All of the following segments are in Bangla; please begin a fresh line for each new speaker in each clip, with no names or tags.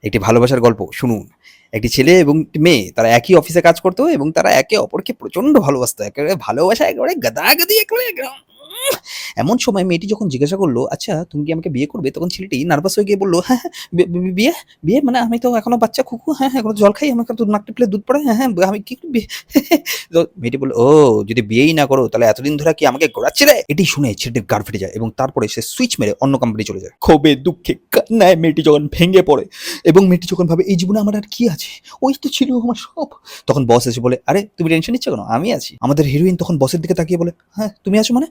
একটি ভালোবাসার গল্প শুনুন। একটি ছেলে এবং একটি মেয়ে তারা একই অফিসে কাজ করতো এবং তারা একে অপরকে প্রচন্ড ভালোবাসতো। একেবারে ভালোবাসা একেবারে গাদাগাদি একেবারে এমন সময় মেয়েটি যখন জিজ্ঞাসা করলো, "আচ্ছা তুমি কি আমাকে বিয়ে করবে?" তখন ছেলেটি নার্ভাস হয়ে গিয়ে বলল, "হ্যাঁ, হ্যাঁ, বিয়ে? বিয়ে মানে আমি তো এখনো বাচ্চা খুকু। হ্যাঁ, হ্যাঁ, এখনো জল খাই। আমাকে তো নাক টিপলে দুধ পড়ে। হ্যাঁ, হ্যাঁ, আমি কি বিয়ে?" তো মেয়েটি বলল, "ও যদি বিয়েই না করো তাহলে এতদিন ধরে কি আমাকে ঘোরাচ্ছিলে?" এটি শুনে ছেলেটির গাড় ফেটে যায় এবং তারপরে সে সুইচ মেরে অন্য কোম্পানি চলে যায়। ক্ষোভে, দুঃখে, কান্নায় মেয়েটি যখন ভেঙে পড়ে এবং মেয়েটি যখন ভাবে এই জীবনে আমার আর কি আছে? ওই তো ছিল আমার সব। তখন বস এসে বলে, "আরে তুমি টেনশন নিচ্ছ কেন? আমি আছি।" আমাদের হিরোইন তখন বসের দিকে তাকিয়ে বলে, "হ্যাঁ, তুমি আছো মানে?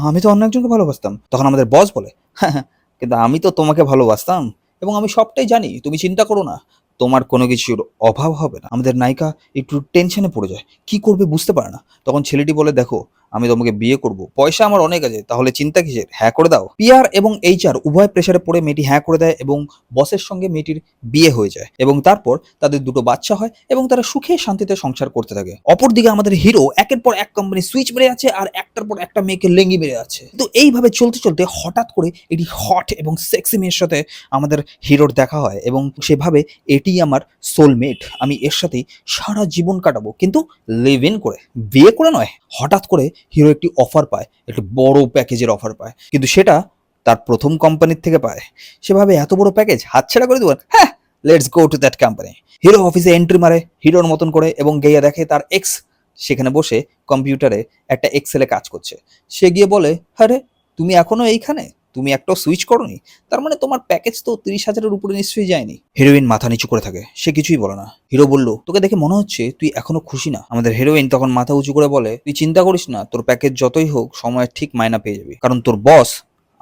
আমি তো অন্য একজনকে ভালোবাসতাম।" তখন আমাদের বস বলে, "হ্যাঁ, হ্যাঁ, কিন্তু আমি তো তোমাকে ভালোবাসতাম এবং আমি সবটাই জানি। তুমি চিন্তা করো না। তোমার কোনো কিছুর অভাব হবে না।" আমাদের নায়িকা একটু টেনশনে পড়ে যায়। কি করবে বুঝতে পারে না। তখন ছেলেটি বলে, "দেখো, আমি তোমাকে বিয়ে করব। পয়সা আমার অনেক আছে। তাহলে চিন্তা কিসের? হ্যাঁ করে দাও।" পিআর এবং এইচআর উভয় প্রেসারে পড়ে মেয়েটি হ্যাঁ করে দেয় এবং বসের সঙ্গে মেয়েটির বিয়ে হয়ে যায় এবং তারপর তাদের দুটো বাচ্চা হয় এবং তারা সুখে শান্তিতে সংসার করতে থাকে। অপরদিকে আমাদের হিরো একের পর এক কোম্পানি সুইচ মেরে যাচ্ছে আর একটার পর একটা মেয়েকে লেঙ্গি মেরে যাচ্ছে। তো এইভাবে চলতে চলতে হঠাৎ করে এটি হট এবং সেক্সি মেয়ের সাথে আমাদের হিরোর দেখা হয় এবং সেভাবে এটি আমার সোলমেট, আমি এর সাথেই সারা জীবন কাটাবো, কিন্তু লিভ ইন করে, বিয়ে করে নয়। হঠাৎ করে হিরো একটি অফার পায়, একটি বড় প্যাকেজের অফার পায়, কিন্তু সেটা তার প্রথম কোম্পানির থেকে পায়। সেভাবে এত বড় প্যাকেজ হাতছাড়া করে দেবেন? হ্যাঁ, let's go to that company. Hero অফিসে এন্ট্রি মারে হিরোর মতন করে এবং গিয়ে দেখে তার এক্স সেখানে বসে কম্পিউটারে একটা এক্সেলে কাজ করছে। সে গিয়ে বলে, আরে তুমি এখনো এইখানে, তুমি একটাও সুইচ করোনি? তার মানে তোমার প্যাকেজ তো 30,000-এর উপরে নিশ্চয়ই যায়নি। হিরোইন মাথা নিচু করে থাকে, সে কিছুই বলে না। হিরো বলল, তোকে দেখে মনে হচ্ছে তুই এখনো খুশি না। আমাদের হিরোইন তখন মাথা উঁচু করে বলে, তুই চিন্তা করিস না, তোর প্যাকেজ যতই হোক সময়ের ঠিক মাইনা পেয়ে যাবি, কারণ তোর বস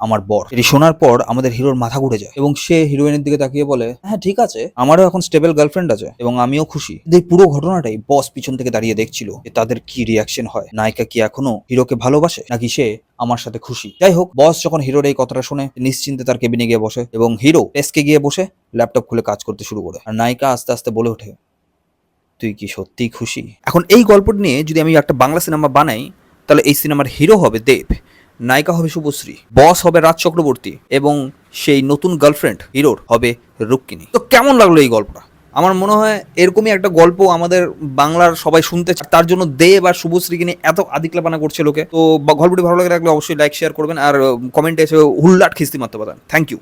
আমার বর। এটি শোনার পর আমাদের হিরোর মাথা ঘুরে যায় এবং সে হিরোইনের দিকে তাকিয়ে বলে, হ্যাঁ ঠিক আছে, আমারও এখন স্টেবল গার্লফ্রেন্ড আছে এবং আমিও খুশি। কিন্তু এই পুরো ঘটনাটাই বস পিছন থেকে দাঁড়িয়ে দেখছিল যে তাদের কি রিয়াকশন হয়। নায়িকা কি এখনো হিরোকে ভালোবাসে নাকি সে আমার সাথে খুশি? যাই হোক, বস যখন হিরোর এই কথাটা শুনে নিশ্চিন্তে তার কেবিনে গিয়ে বসে এবং হিরো ডেস্কে গিয়ে বসে ল্যাপটপ খুলে কাজ করতে শুরু করে। আর নায়িকা আস্তে আস্তে বলে ওঠে, তুই কি সত্যিই খুশি? এখন এই গল্পটা নিয়ে যদি আমি একটা বাংলা সিনেমা বানাই, তাহলে এই সিনেমার হিরো হবে দেব, নায়িকা হবে শুভশ্রী, বস হবে রাজ চক্রবর্তী এবং সেই নতুন গার্লফ্রেন্ড হিরোর হবে রুক্মিণী। তো কেমন লাগলো এই গল্পটা? আমার মনে হয় এরকমই একটা গল্প আমাদের বাংলার সবাই শুনতে চায়। তার জন্য দেব আর শুভশ্রীকে নিয়ে এত আদিক্লাপানা করছে লোকে। তো গল্পটি ভালো লাগে রাখলে অবশ্যই লাইক শেয়ার করবেন আর কমেন্টে এসে হুল্লাট খিস্তি মারতে পারেন। Thank you.